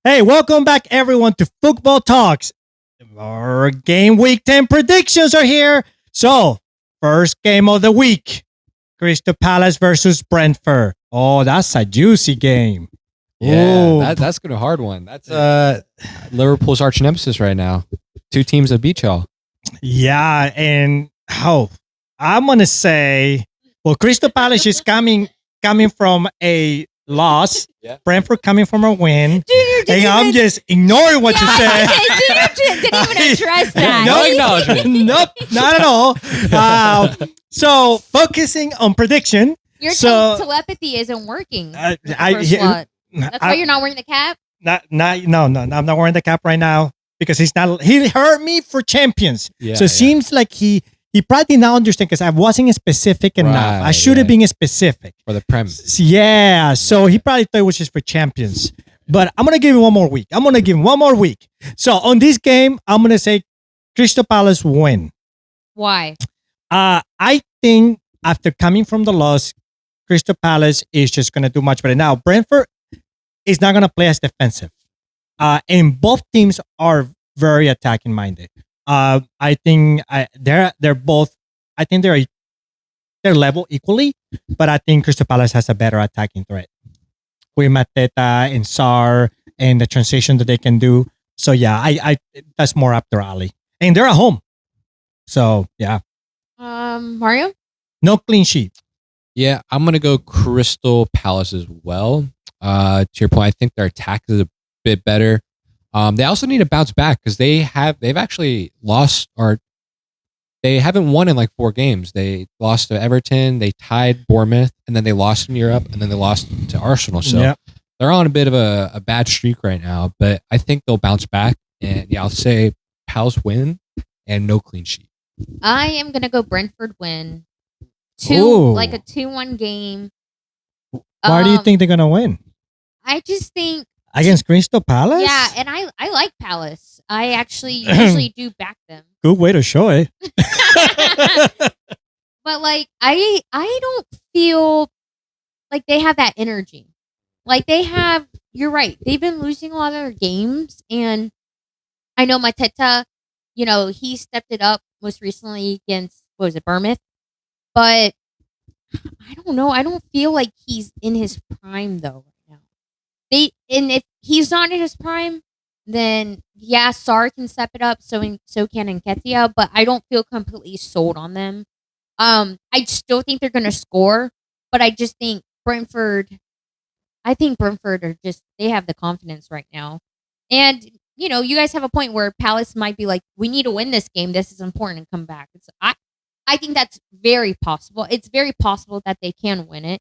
Hey, welcome back, everyone, to Football Talks. Our game week 10 predictions are here. So, first game of the week Crystal Palace versus Brentford. Oh, that's a juicy game. Yeah, that's gonna be a hard one. That's Liverpool's arch nemesis right now. Two teams that beat y'all. Yeah, and I'm gonna say, well, Crystal Palace is coming from a loss. Yeah. Brentford coming from a win. Junior, I'm just ignoring what you said. Junior didn't even address that. No acknowledgement. Nope, not at all. So focusing on prediction. Your So- telepathy isn't working. I- That's I- why you're not wearing the cap. No, I'm not wearing the cap right now because he heard me for champions. Yeah, So it seems like he probably did not understand because I wasn't specific enough. I Right, should have right. been specific. For the Prem. Yeah, so he probably thought it was just for champions. But I'm going to give him one more week. So on this game, I'm going to say Crystal Palace win. Why? I think after coming from the loss, Crystal Palace is just going to do much better. Now, Brentford is not going to play as defensive. And both teams are very attacking minded. I think they're both. I think they're level equally, but I think Crystal Palace has a better attacking threat with Mateta and Sar and the transition that they can do. So yeah, I that's more up their alley, and they're at home. So yeah, Mario? no clean sheet. Yeah, I'm gonna go Crystal Palace as well. To your point, I think their attack is a bit better. They also need to bounce back because they've actually lost or they haven't won in like 4 games. They lost to Everton, they tied Bournemouth, and then they lost in Europe, and then they lost to Arsenal. So Yeah. they're on a bit of a bad streak right now, but I think they'll bounce back. And yeah, I'll say Palace win and no clean sheet. I am gonna go Brentford win. Ooh. Like a 2-1 game. Why do you think they're gonna win I just think against Crystal Palace? yeah, and I like Palace. I actually usually do back them. Good way to show it. But like I don't feel like they have that energy. Like you're right. They've been losing a lot of their games, and I know Mateta, he stepped it up most recently against Bournemouth. But I don't know. I don't feel like he's in his prime though right now. And if he's not in his prime, then yeah, Sar can step it up. So can Nketiah, but I don't feel completely sold on them. I still think they're gonna score, but I just think Brentford. I think Brentford they have the confidence right now, and you guys have a point where Palace might be like, we need to win this game. This is important and come back. I think that's very possible. It's very possible that they can win it.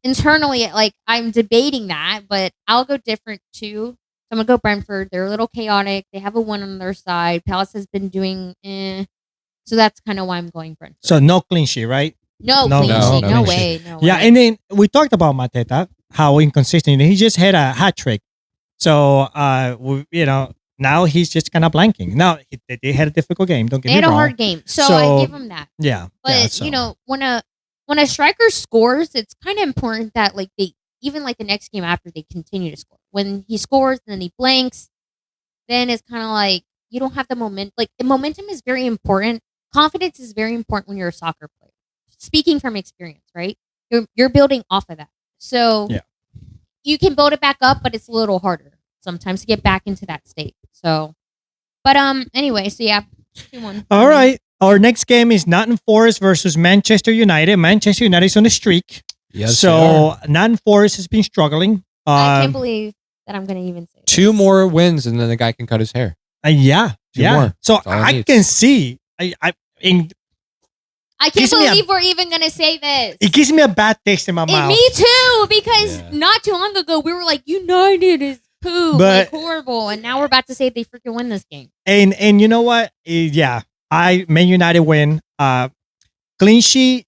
Internally, like I'm debating that, but I'll go different too. So I'm gonna go Brentford. They're a little chaotic. They have a win on their side. Palace has been doing so that's kind of why I'm going Brentford. So no clean sheet, right? No No, clean no sheet. No clean way. No way. Yeah, and then we talked about Mateta, how inconsistent. He just had a hat trick. So now he's just kind of blanking. Now they had a difficult game. Don't get they me had wrong. a hard game, so So- I give them that. Yeah, But yeah, so- when a striker scores, it's kind of important that like they even like the next game after they continue to score. When he scores and then he blanks, then it's kind of like you don't have the momentum. Like the momentum is very important. Confidence is very important when you're a soccer player. Speaking from experience, right? You're building off of that. So Yeah. you can build it back up, but it's a little harder sometimes to get back into that state. So, but anyway, so yeah, 2-1. All right. Our next game is Nottingham Forest versus Manchester United. Manchester United is on a streak. Yes, So Nottingham Forest has been struggling. I can't believe that I'm gonna even say 2 this. more wins and then the guy can cut his hair. Yeah, 2 yeah. more. So That's all it I needs. can see. I can't Gives me a- believe we're even gonna say this. It gives me a bad taste in my And mouth. me too, because Yeah. not too long ago we were like, United is poo, But- like horrible, and now we're about to say they freaking win this game. And you know what? Yeah, Man United win. Clean sheet.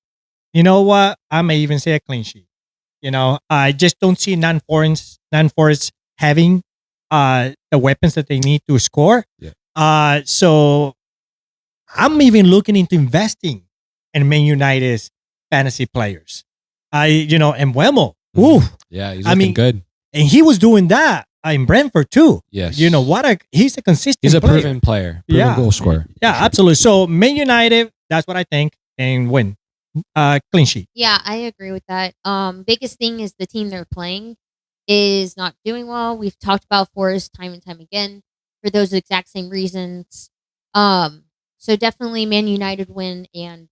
You know what? I may even say a clean sheet. I just don't see non-Forest having the weapons that they need to score. Yeah. So I'm even looking into investing in Man United's fantasy players. And Wemo. Ooh, Yeah, he's I looking mean, good. and he was doing that in Brentford too. Yes. You know he's a consistent. He's a player. proven player, proven Yeah. goal scorer. Yeah, absolutely. So Man United, that's what I think, and win. Clean sheet. Yeah, I agree with that. Biggest thing is the team they're playing is not doing well. We've talked about Forest time and time again for those exact same reasons. So definitely Man United win and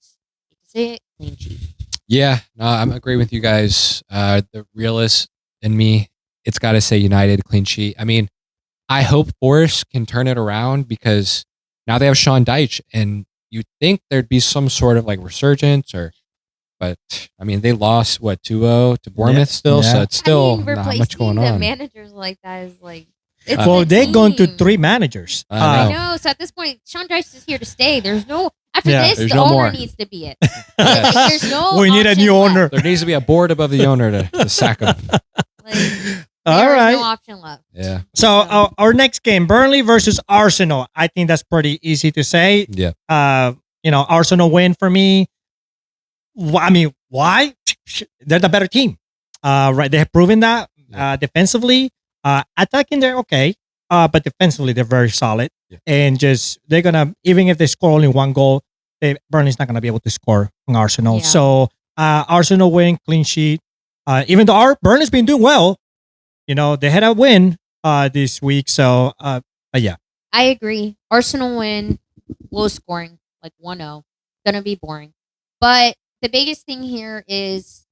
say it, clean sheet. Yeah, no, I'm agree with you guys. The realist in me, it's got to say United clean sheet. I mean, I hope Forest can turn it around because now they have Sean Dyche, and you'd think there'd be some sort of like resurgence, but I mean, they lost 2-0 to Bournemouth still, so it's still not much going The on. managers like that is like. It's Well, they're going to team. 3 managers. I I know. know. So at this point, Sean Dyche is here to stay. There's no after Yeah. this. There's The no owner more. needs to be it. Yes. There's no. We need a option new left. owner. There needs to be a board above the owner to sack him. Like, All there is right. no option left. Yeah. So our next game, Burnley versus Arsenal. I think that's pretty easy to say. Yeah. Arsenal win for me. I mean, why? They're the better team. Right? They have proven that defensively. Attacking, they're okay. But defensively, they're very solid. Yeah. And they're gonna, even if they score only 1 goal, Burnley's not gonna be able to score on Arsenal. Yeah. So Arsenal win, clean sheet. Even though Burnley's been doing well, they had a win this week. So yeah. I agree. Arsenal win, low scoring, like 1-0. Gonna be boring. But the biggest thing here is,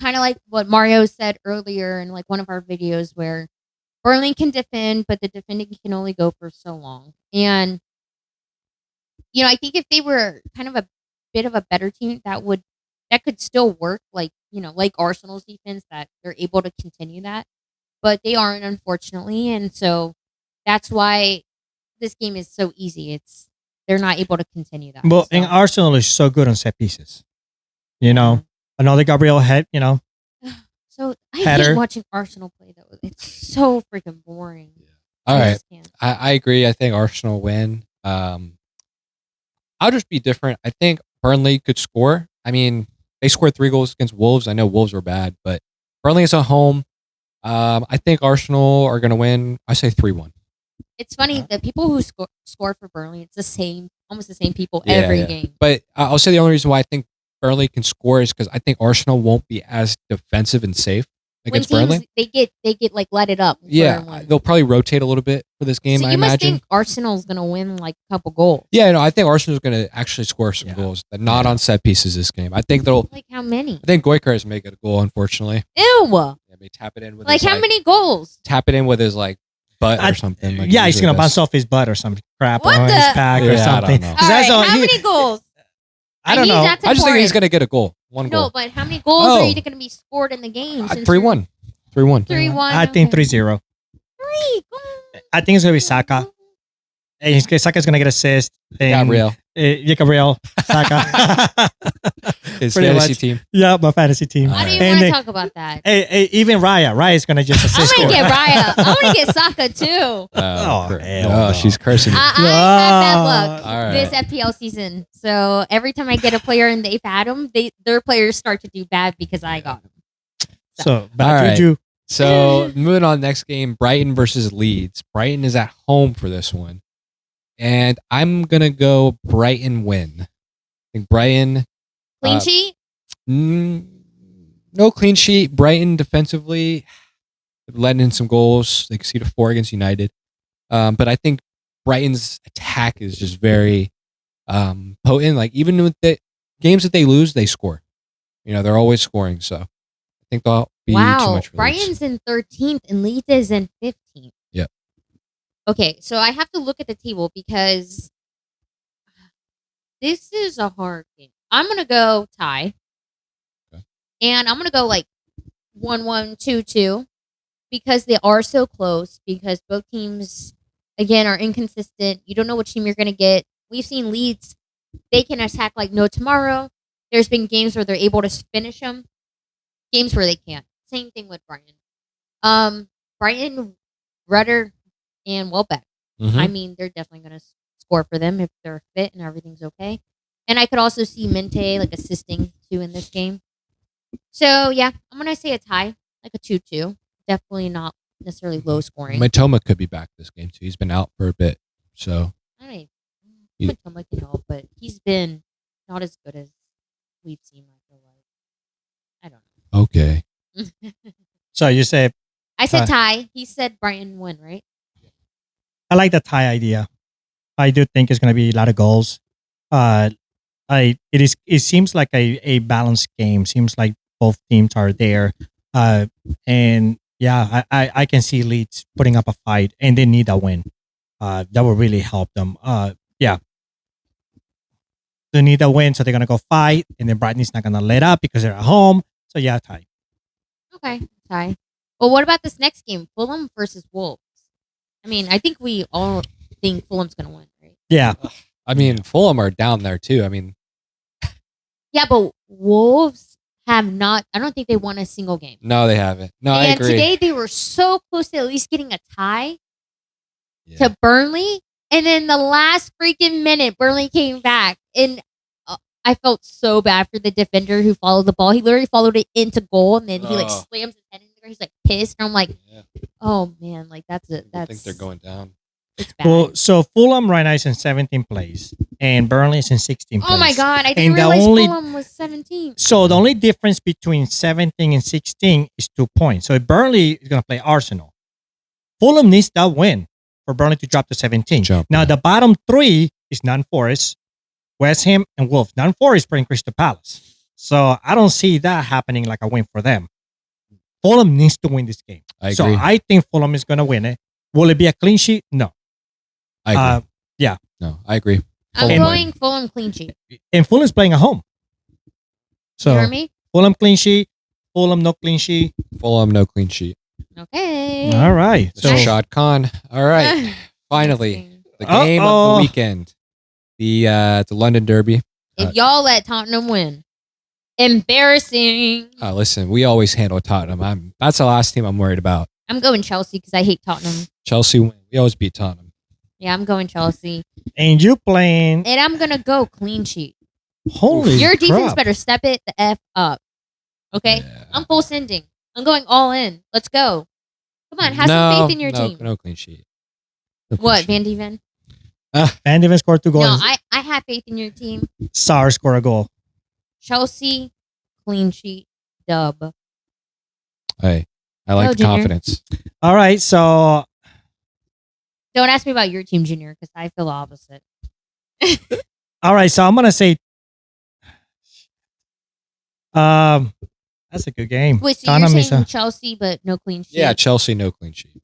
kind of like what Mario said earlier in like one of our videos where Burnley can defend, but the defending can only go for so long. And, I think if they were kind of a bit of a better team, that could still work, like Arsenal's defense, that they're able to continue that. But they aren't, unfortunately. And so that's why this game is so easy. They're not able to continue that. Well, so. and Arsenal is so good on set pieces. Another Gabriel head, So I Header. hate watching Arsenal play though. It's so freaking boring. All I right. just can't. I agree. I think Arsenal win. I'll just be different. I think Burnley could score. I mean, they scored 3 goals against Wolves. I know Wolves were bad, but Burnley is at home. I think Arsenal are going to win. I say 3-1. It's funny, the people who score for Burnley, it's almost the same people every game. But I'll say the only reason why I think Burnley can score is because I think Arsenal won't be as defensive and safe against When Burnley. teams, they get like let it up. Yeah, they'll probably rotate a little bit for this game. So I you must imagine. think Arsenal's gonna win like a couple goals. Yeah, no, I think Arsenal's going to actually score some goals, but not on set pieces this game. I think they'll. Like how many? I think Goikers may get a goal, unfortunately. Ew. Yeah, may tap it in with Like his, how many goals? Tap it in with his butt or something. Like yeah, he's usually gonna does. bounce off his butt or some crap What on the- his back or Yeah, I something. don't know. 'Cause All that's right, all how he- many goals? I don't need know. that to- I just think he's important. going to get a goal. One No, goal. but how many goals Oh. are you going to be scored in the game? 3-1. 3-1. 3-1. I think okay. 3-0. 3 goals. I think it's gonna be Saka. And Saka's gonna get assist. And, Gabriel. Gabriel. Saka. His Pretty fantasy much. team. Yeah, my fantasy team. I don't even And want to they- talk about that. Hey, even Raya. Raya's gonna just I'm assist. going to score. get Raya. I'm going to get Saka too. Oh, cr- hell oh, no. she's cursing. I have bad luck All right. this FPL season. So every time I get a player and they've had them, their players start to do bad because I got them. So, bad All right. juju. So moving on, next game, Brighton versus Leeds. Brighton is at home for this one, and I'm gonna go Brighton win. I think Brighton Clean sheet? no clean sheet. Brighton defensively letting in some goals. They conceded 4 against United, but I think Brighton's attack is just very potent. Like even with the games that they lose, they score. They're always scoring. So I think they'll be too Wow. much for Leeds. Brighton's in 13th and Leeds is in 15th. Yep. Okay, so I have to look at the table because this is a hard game. I'm going to go tie. Okay. And I'm going to go like 1-1, 2-2 because they are so close, because both teams, again, are inconsistent. You don't know which team you're going to get. We've seen Leeds, they can attack like no tomorrow. There's been games where they're able to finish them, games where they can't. Same thing with Brighton. Brighton, Rudder, and Welbeck. Mhm. I mean, they're definitely going to score for them if they're fit and everything's okay. And I could also see Mente assisting too in this game. So yeah, I'm going to say a tie, like a 2-2. definitely not necessarily low scoring. Matoma could be back this game too. He's been out for a bit, so I mean, You- Matoma can help, but he's been not as good as we've seen. I feel like. I okay. don't know. So you say I said Uh, tie. He said Brighton win, right? I like the tie idea. I do think it's going to be a lot of goals. It seems like a balanced game. Seems like both teams are there. And yeah, I can see Leeds putting up a fight, and they need a win. That will really help them. Yeah, they need a win, so they're gonna go fight, and then Brighton's not gonna let up because they're at home. So yeah, tie. Okay, tie. Well, what about this next game, Fulham versus Wolves? I mean, I think we all think Fulham's gonna win, right? Yeah, I mean, Fulham are down there too. I mean, Yeah, but Wolves have not. I don't think they won a single game. no, they haven't. No, I And agree. today they were so close to at least getting a tie Yeah. to Burnley, and then the last freaking minute, Burnley came back, and I felt so bad for the defender who followed the ball. He literally followed it into goal, and then he like Oh. slams his head in the ground. He's like pissed, and I'm like, Yeah. oh man, like that's I that's. think they're going down. It's bad. well, so Fulham right now is in 17th place, and Burnley is in 16th place. Oh my god, I didn't And the realize only- Fulham was 17. So the only difference between 17 and 16 is 2 points. So if Burnley is going to play Arsenal, Fulham needs that win for Burnley to drop to 17. Jump, Now yeah. the bottom 3 is Forest, West Ham, and Wolves. Forest playing Crystal Palace. So I don't see that happening like a win for them. Fulham needs to win this game. I So agree. I think Fulham is going to win it. Will it be a clean sheet? No. I agree. yeah. No, I agree. I'm Fulham going win. Fulham clean sheet. And Fulham's playing at home. So You hear me? Fulham clean sheet, Fulham no clean sheet. Fulham, no clean sheet. Okay. All right. Mr. So Shad Khan. All right. Finally, the Uh-oh. game of the weekend. The London Derby. If y'all let Tottenham win, embarrassing. Listen, we always handle Tottenham. That's the last team I'm worried about. I'm going Chelsea because I hate Tottenham. Chelsea win. We always beat Tottenham. Yeah, I'm going Chelsea. and you playing And I'm going to go clean sheet. holy Your defense crap. better step it the F up. Okay? Yeah. I'm full sending. I'm going all in. Let's go. Come on, have some faith in your team. No clean sheet. No clean What, sheet. Van Dieven? Van Dieven scored 2 goals. No, I have faith in your team. Sarr scored a goal. Chelsea, clean sheet, dub. Hey, I like Go, the Junior. confidence. All right, so Don't ask me about your team, Junior, because I feel the opposite. I'm gonna say, that's a good game. Wait, so Tottenham you're is saying a- Chelsea, but no clean sheet? Yeah, Chelsea, no clean sheet.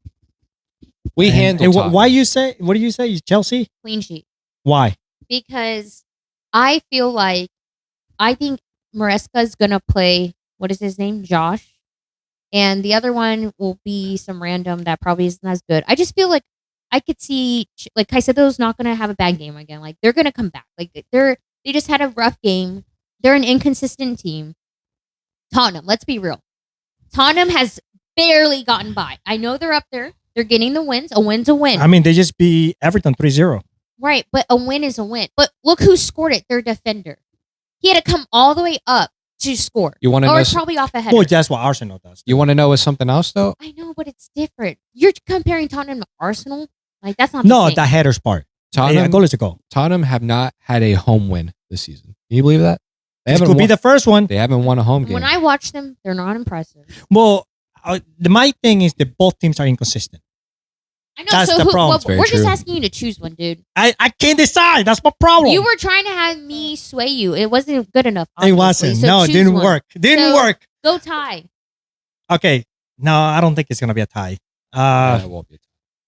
We and- handle and Tottenham. why you say? What do you say? Chelsea? Clean sheet. Why? Because I feel like I think Maresca's gonna play. What is his name? Josh, and the other one will be some random that probably isn't as good. I just feel like I could see like Caicedo's not gonna have a bad game again. Like they're gonna come back. Like they just had a rough game. They're an inconsistent team. Tottenham. Let's be real. Tottenham has barely gotten by. I know they're up there. They're getting the wins. A win's a win. I mean, they just beat Everton 3-0. Right, but a win is a win. But look who scored it. Their defender. He had to come all the way up to score. You want to Or know? it's probably off a header. Well, that's what Arsenal does. You want to know what something else though? I know, but it's different. You're comparing Tottenham to Arsenal. Like that's not No, the same. the headers part. A Tottenham, goal is a goal. Tottenham have not had a home win this season. Can you believe that? They It haven't could be won, the first one. they haven't won a home game. When I watch them, they're not impressive. Well, my thing is that both teams are inconsistent. I know. That's So the problem. well, It's very we're just true. asking you to choose one, dude. I can't decide. That's my problem. You were trying to have me sway you. It wasn't good enough. It obviously. wasn't. So No, it choose didn't one. work. Didn't So- work. Go tie. Okay. No, I don't think it's gonna be a tie. Yeah, it won't be.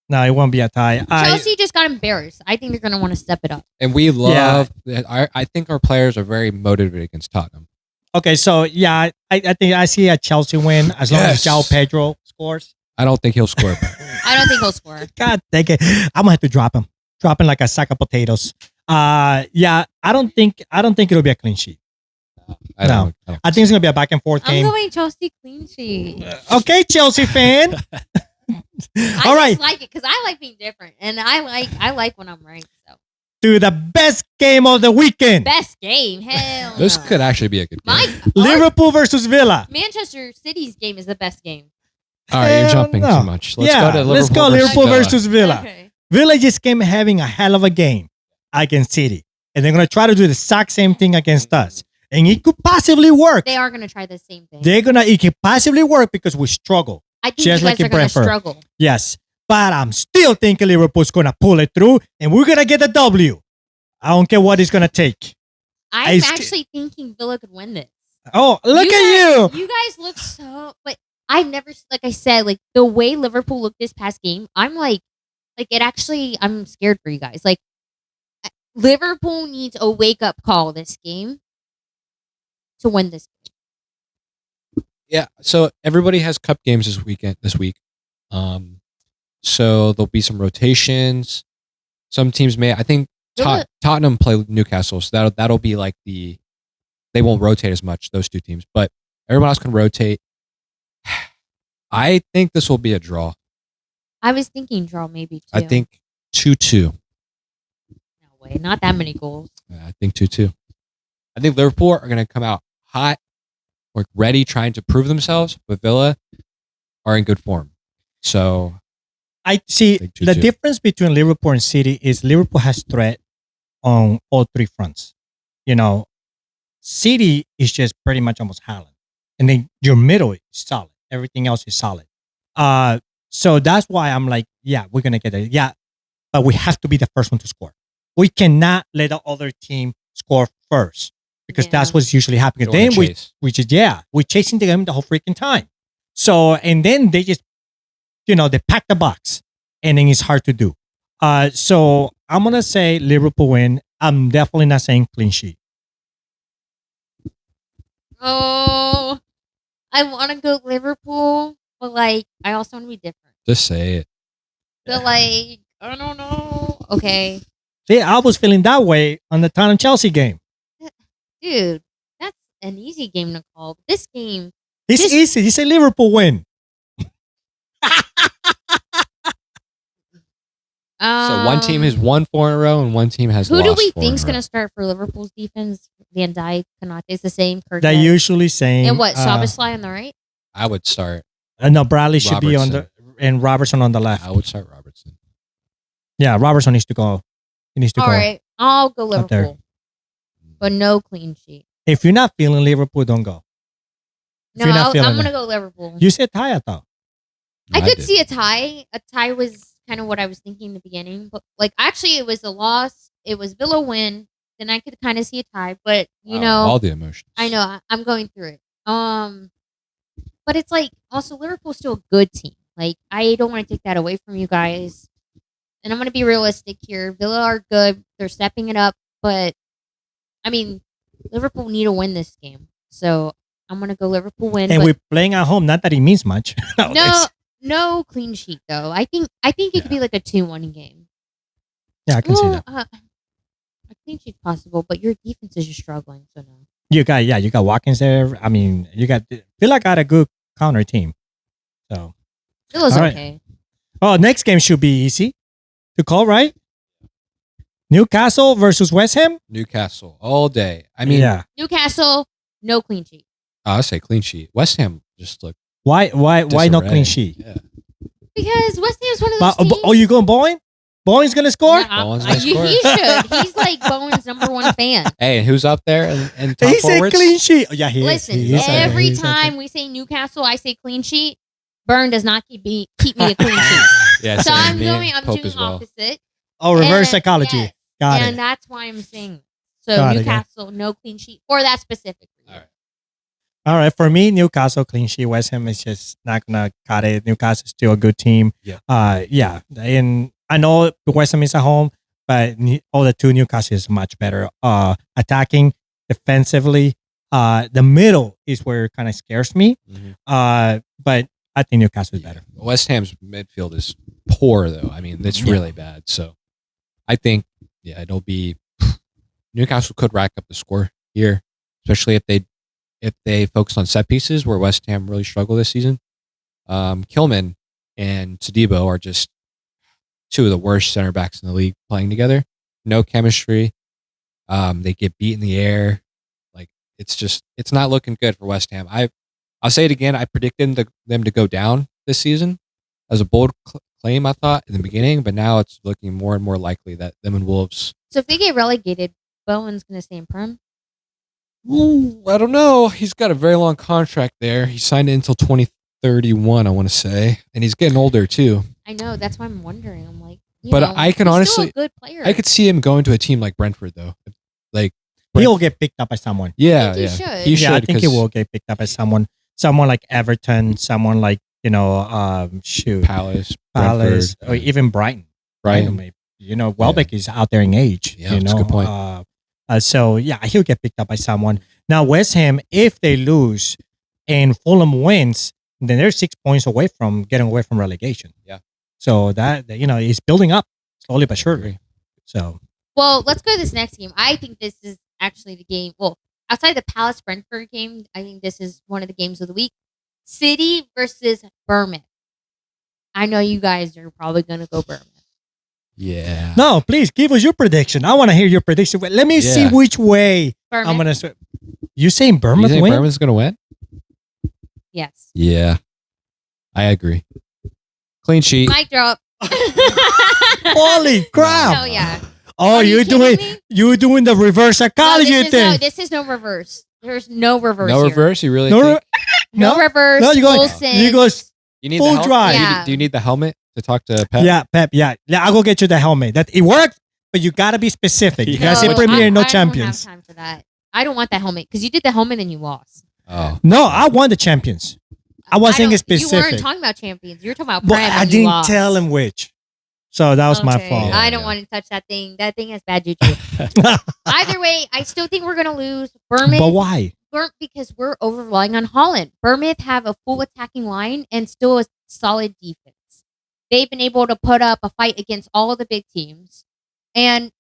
No, it won't be a tie. Chelsea just got embarrassed. I think they're going to want to step it up. And we love. I think our players are very motivated against Tottenham. Okay, so yeah, I think I see a Chelsea win as long as Yes. João Pedro scores. I don't think he'll score. I don't think he'll score. God dang it. I'm gonna have to drop him. Drop him like a sack of potatoes. Yeah, I don't think it'll be a clean sheet. I don't. I think it's gonna be a back and forth I'm game. going Chelsea clean sheet. Okay, Chelsea fan. I All right, just like it because I like being different, and I like when I'm right. So to the best game of the weekend. best game, hell. This no. could actually be a good game. My Liverpool versus Villa. Manchester City's game is the best game. All right, you're Hell jumping no. too much. Let's go to Liverpool. Let's go Liverpool Villa. versus Villa. Okay. Villa just came having a hell of a game against City. And they're going to try to do the exact same thing against us. And it could possibly work. They are going to try the same thing. It could possibly work because we struggle. I think just you like guys in are going to Brentford. struggle. Yes. But I'm still thinking Liverpool's going to pull it through and we're going to get the W. I don't care what it's going to take. I'm I- actually thinking Villa could win this. Oh, look at you. You guys look so. But I've never, like I said, like the way Liverpool looked this past game, I'm like it actually, I'm scared for you guys. Like, Liverpool needs a wake up call this game to win this game. Yeah, so everybody has cup games this week. So there'll be some rotations. Some teams may, I think Villa- Tottenham play Newcastle, so that'll be like they won't rotate as much, those two teams, but everyone else can rotate. I think this will be a draw. I was thinking draw maybe too. I think 2-2. No way, not that many goals. Yeah, I think 2-2. I think Liverpool are going to come out hot, like ready, trying to prove themselves, but Villa are in good form. So I see Big the 2-2. difference between Liverpool and City is Liverpool has threat on all three fronts. You know, City is just pretty much almost Haaland. And then your middle is solid. Everything else is solid. So that's why I'm like, yeah, we're going to get it. Yeah, but we have to be the first one to score. We cannot let the other team score first because that's what's usually happening. Don't wanna Then chase. we're chasing the game the whole freaking time. So, and then they just, they pack the box and then it's hard to do. So I'm going to say Liverpool win. I'm definitely not saying clean sheet. Oh, I want to go Liverpool, but like I also want to be different. just say it. But like I don't know. Okay, See, I was feeling that way on the Tottenham Chelsea game. dude, that's an easy game to call. But this game, It's Just- easy. It's a Liverpool win. So one team has won 4 in a row and one team has Who lost do we 4 in think's a going row. to start for Liverpool's defense? Van Dijk, Konate is the same. Kirk They're usually saying. and what? Szoboszlai on the right. I would start. No, Bradley should be on the and Robertson on the left. I would start Robertson. Yeah, Robertson needs to go. He needs to All go. right, I'll go Up there. Liverpool, but no clean sheet. If you're not feeling Liverpool, don't go. No, you're not I'm feeling going to it. go Liverpool. You said tie, I thought. I could did. see a tie. A tie was kind of what I was thinking in the beginning, but like actually, it was a loss. It was Villa win. Then I could kind of see a tie, but you Wow, know, all the emotions. I know I'm going through it. But it's like also Liverpool's still a good team. Like I don't want to take that away from you guys. And I'm going to be realistic here. Villa are good. They're stepping it up, but I mean, Liverpool need to win this game. So I'm going to go Liverpool win. And but we're playing at home. Not that it means much. no clean sheet though. I think it could be like a 2-1 game. Yeah, I can see that. A clean sheet's possible, but your defense is just struggling. So no. You got Watkins there. I mean, Villa got a good counter team. So, Villa's All right. okay. oh, next game should be easy to call, right? Newcastle versus West Ham. Newcastle all day. I mean, yeah. Newcastle, no clean sheet. I'll say clean sheet. West Ham just look Why no disarray. clean sheet? Yeah. Because West Ham's one of those But, teams. oh, you going Bowen? Bowen's gonna score? Nah, Bowen's gonna he score. should. He's like Bowen's number one fan. Hey, and who's up there and top He said forwards? clean sheet. Oh, yeah, he Listen, is. He is. every He's up there. time we say Newcastle, I say clean sheet. Burn does not keep me a clean sheet. Yeah, So same. Me I'm and Pope doing as well. opposite. Oh, reverse And- psychology. yes. Got And it. that's why I'm saying it. So Got it, Newcastle, no clean sheet for that specific reason. All right. All right, for me, Newcastle clean sheet. West Ham is just not gonna cut it. Newcastle's still a good team. Yeah. And I know West Ham is at home, but all the two Newcastle is much better. Attacking, defensively, the middle is where it kind of scares me. Mhm. But I think Newcastle is better. West Ham's midfield is poor, though. I mean, it's Yeah. really bad. So I think, it'll be Newcastle could rack up the score here, especially if they focus on set pieces, where West Ham really struggle this season. Kilman and Todibo are just two of the worst center backs in the league playing together. No chemistry. They get beat in the air. Like it's not looking good for West Ham. I'll say it again. I predicted them to go down this season. As a bold claim, I thought in the beginning, but now it's looking more and more likely that them and Wolves. So if they get relegated, Bowen's going to stay in Prem. Ooh, I don't know. He's got a very long contract there. He signed it until 2031, I want to say, and he's getting older too. I know. That's why I'm wondering. I'm like, I can he's honestly, still a good player. I could see him going to a team like Brentford though. Like He'll get picked up by someone. Yeah, I think yeah. he should. He should. Yeah, I think he 'cause will get picked up by someone like Everton, someone like Palace, Palace, Brentford, or even Brighton. Brighton. Maybe. Welbeck is out there in age. Yeah, that's a good point. So yeah, he'll get picked up by someone. Now West Ham, if they lose and Fulham wins, then they're 6 points away from getting away from relegation. Yeah. So that it's building up slowly but surely. So Well, let's go to this next game. I think this is actually the game. Well, outside the Palace Brentford game, I think this is one of the games of the week. City versus Bournemouth. I know you guys are probably going to go Bournemouth. Yeah. no, please give us your prediction. I want to hear your prediction. Let me see Yeah. which way Bournemouth? I'm gonna. You saying You Bournemouth think win? Bournemouth's gonna win? Yes. Yeah, I agree. Clean sheet. Mic drop. Holy crap! Oh, yeah. Oh, Are you you're kidding doing the reverse psychology thing. This is no reverse. There's no reverse No here. reverse. You really No, think? No reverse. No, you go. full You go. send. You need full the helmet? drive. Yeah. Do you need the helmet to talk to Pep? Yeah, Pep. Yeah, I'll go get you the helmet. That it worked, but you gotta be specific. You gotta say No, Premier, no I champions. don't have time for that. I don't want that helmet because you did the helmet and you lost. Oh. No, I want the champions. I wasn't saying don't- it's specific. You weren't talking about champions. You were talking about But Prem I and you didn't lost. tell him which. So that was my Okay. fault. I don't Yeah. want to touch that thing. That thing has bad juju. Either way, I still think we're gonna lose. Bournemouth. But why? Because we're over relying on Holland. Bournemouth have a full attacking line and still a solid defense. They've been able to put up a fight against all the big teams. And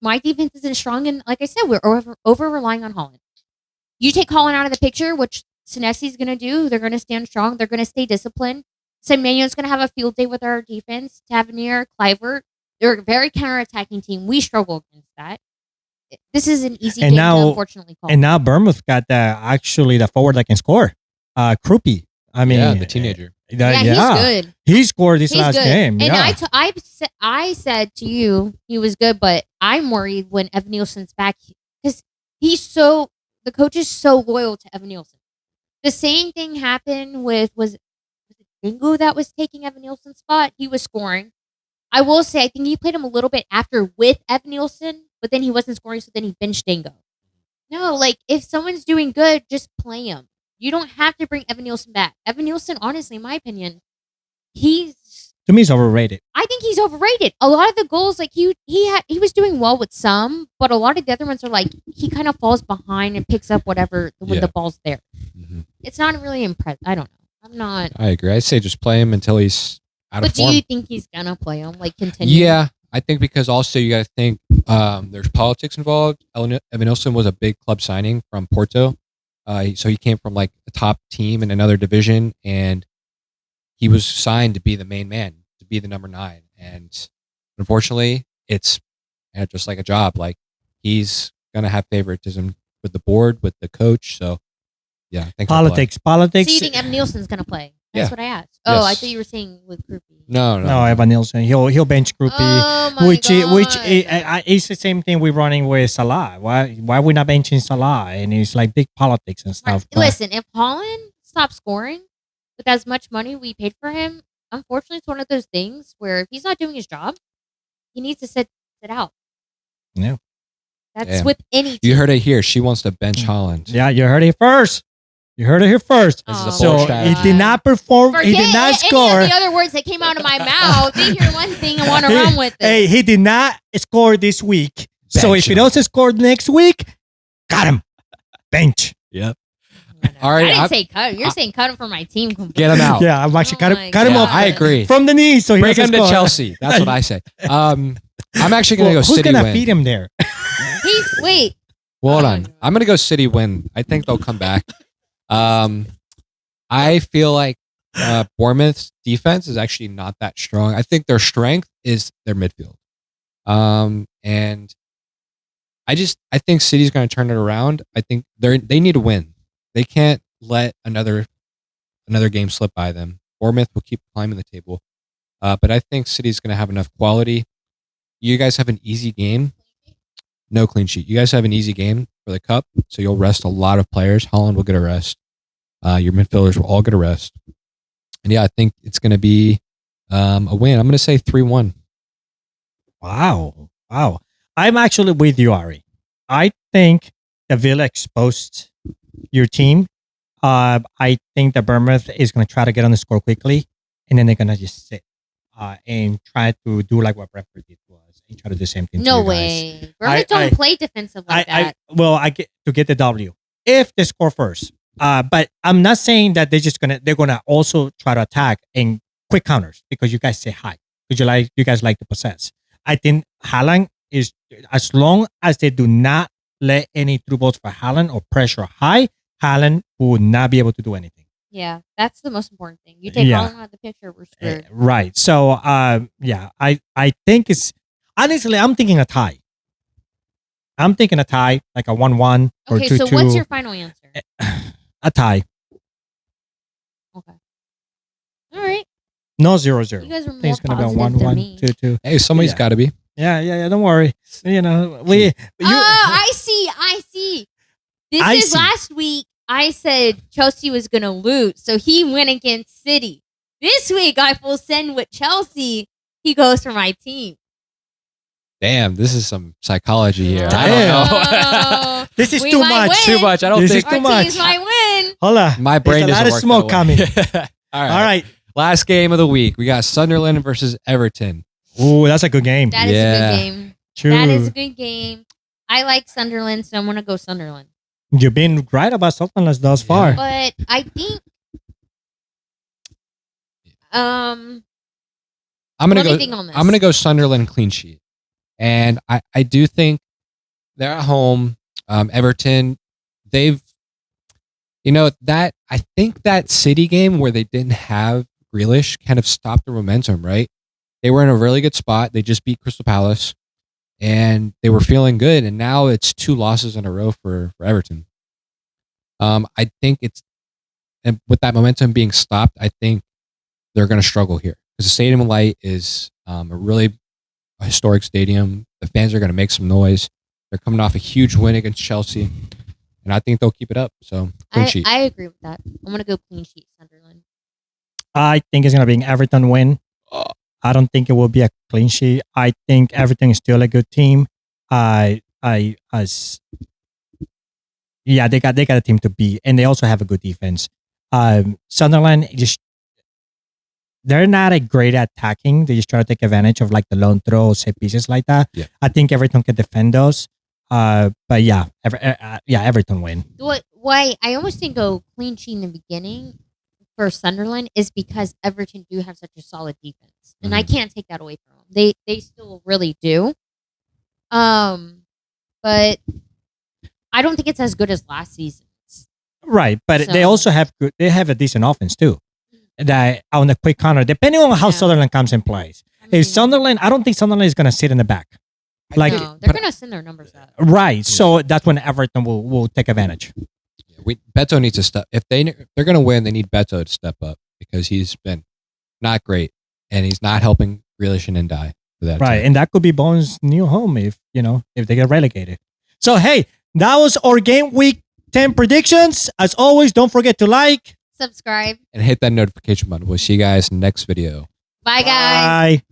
my defense isn't strong. And like I said, we're over relying on Holland. You take Holland out of the picture, which Senesi's going to do. They're going to stand strong. They're going to stay disciplined. Semenyo's going to have a field day with our defense. Tavernier, Clivert. They're a very counterattacking team. We struggle against that. This is an easy game to unfortunately call. And now Bournemouth got the forward that can score. Krupi. I mean, Yeah, the teenager. He's good. He scored this He's last good. game. And yeah. I said to you he was good, but I'm worried when Evan Nielsen's back because the coach is so loyal to Evan Nielsen. The same thing happened with was it Dingo that was taking Evan Nielsen's spot? He was scoring. I will say I think he played him a little bit after with Evan Nielsen, but then he wasn't scoring, so then he benched Dingo. No, like if someone's doing good, just play him. You don't have to bring Evan Nielsen back. Evan Nielsen, honestly, in my opinion, to me, he's overrated. I think he's overrated. A lot of the goals, like he was doing well with some, but a lot of the other ones are like he kind of falls behind and picks up whatever when the ball's there. Mm-hmm. It's not really impressive. I don't know. I'm not. I agree. I'd say just play him until he's out of But form. do you think he's gonna play him? Like continue? Yeah, I think because also you got to think there's politics involved. Evan Nilsson was a big club signing from Porto, so he came from like a top team in another division, and he was signed to be the main man, to be the number 9. And unfortunately, it's just like a job. Like he's gonna have favoritism with the board, with the coach. So yeah, I think he'll play. Politics. So you think Evan Nielsen's gonna play? That's Yeah. what I asked. Oh, I Yes. thought you were saying with Krupi. No. No, Evan Nielsen. He'll bench Krupi. Oh my which God. is the same thing we're running with Salah. Why we not benching Salah? And it's like big politics and stuff. But Listen, if Holland stops scoring with as much money we paid for him, unfortunately, it's one of those things where if he's not doing his job, he needs to sit out. Yeah. That's Damn. with any team. You heard it here. She wants to bench Holland. Yeah, you heard it first. You heard it here first. This is a Oh, bold So strategy. he did not perform. He did not score. Any of the other words that came out of my mouth. They hear one thing and want to run with it. Hey, he did not score this week. So Bench if he him. doesn't score next week, got him. Bench. Yep. I All right, didn't I'm- say cut him. You're saying cut him for my team. Completely. Get him out. Yeah, I'm actually Oh my cut him God. off. I agree. From the knees, so he Break him doesn't to score. Chelsea. That's what I say. I'm actually going to go Who's City gonna win. feed him there? Wait. Well, hold on. I'm going to go City win. I think they'll come back. I feel like Bournemouth's defense is actually not that strong. I think their strength is their midfield. And I think City's going to turn it around. I think they need to win. They can't let another game slip by them. Bournemouth will keep climbing the table. But I think City's going to have enough quality. You guys have an easy game. No clean sheet. You guys have an easy game for the cup, so you'll rest a lot of players. Holland will get a rest. Your midfielders will all get a rest. And yeah, I think it's going to be a win. I'm going to say 3-1. Wow. I'm actually with you, Ari. I think the Villa exposed your team. I think the Bournemouth is going to try to get on the score quickly, and then they're going to just sit and try to do like what Brentford did to us and try to do the same thing. No to you way. guys. Bournemouth don't play defensive like that. I get to get the W if they score first. But I'm not saying that they're gonna also try to attack and quick counters because you guys say hi. Because you guys like to possess. I think Haaland is, as long as they do not let any through balls for Haaland or pressure high, Haaland will not be able to do anything. Yeah, that's the most important thing. You take Haaland out of the picture, we're screwed. Right. So I think it's, honestly, I'm thinking a tie. I'm thinking a tie, like a 1-1 or 2-2. Okay, so what's your final answer? A tie. Okay. All right. No 0-0. You guys are I think it's more gonna be a positive than me. 1-1, 2-2. Hey, somebody's Yeah. got to be. Yeah. Don't worry. I see. This is last week. I said Chelsea was going to lose, so he went against City. This week, I will send with Chelsea. He goes for my team. Damn, this is some psychology here. Damn. I don't know. This is We too might much. win. Too much. I don't This think is too Our much. teams might win. Hold on. my brain There's a lot doesn't of work smoke that way. coming. All All right. Last game of the week. We got Sunderland versus Everton. Ooh, that's a good game. That is a Yeah. good game. True. That is a good game. I like Sunderland, so I'm going to go Sunderland. You've been right about Sunderland thus far. But I think I'm gonna Let me go. think on this. I'm gonna go Sunderland clean sheet, and I do think they're at home. Everton, they've, that I think that City game where they didn't have Grealish kind of stopped the momentum. Right, they were in a really good spot. They just beat Crystal Palace, and they were feeling good. And now it's 2 losses in a row for Everton. I think and with that momentum being stopped, I think they're going to struggle here because the Stadium of Light is a really historic stadium. The fans are going to make some noise. They're coming off a huge win against Chelsea, and I think they'll keep it up. So clean sheet. I agree with that. I'm going to go clean sheet Sunderland. I think it's going to be an Everton win. I don't think it will be a clean sheet. I think Everton is still a good team. They got a team to beat, and they also have a good defense. Sunderland they're not a great at attacking. They just try to take advantage of like the lone throws, set pieces like that. Yeah. I think Everton can defend those. But yeah, Everton win. Why I almost think go clean sheet in the beginning for Sunderland is because Everton do have such a solid defense, and I can't take that away from them. They still really do. But I don't think it's as good as last season's. Right, but they So- also have a decent offense too. That on the quick counter, depending on how Yeah. Sunderland comes and plays. I mean, If Sunderland, I don't think Sunderland is going to sit in the back. Like, no, they're going to send their numbers up. right. So that's when Everton will take advantage. Beto needs to step. If they're going to win, they need Beto to step up because he's been not great and he's not helping Grealish and Ndiaye for that. Right, team. and that could be Bones' new home if they get relegated. So hey, that was our game week 10 predictions. As always, don't forget to like. Subscribe. And hit that notification button. We'll see you guys next video. Bye, guys. Bye.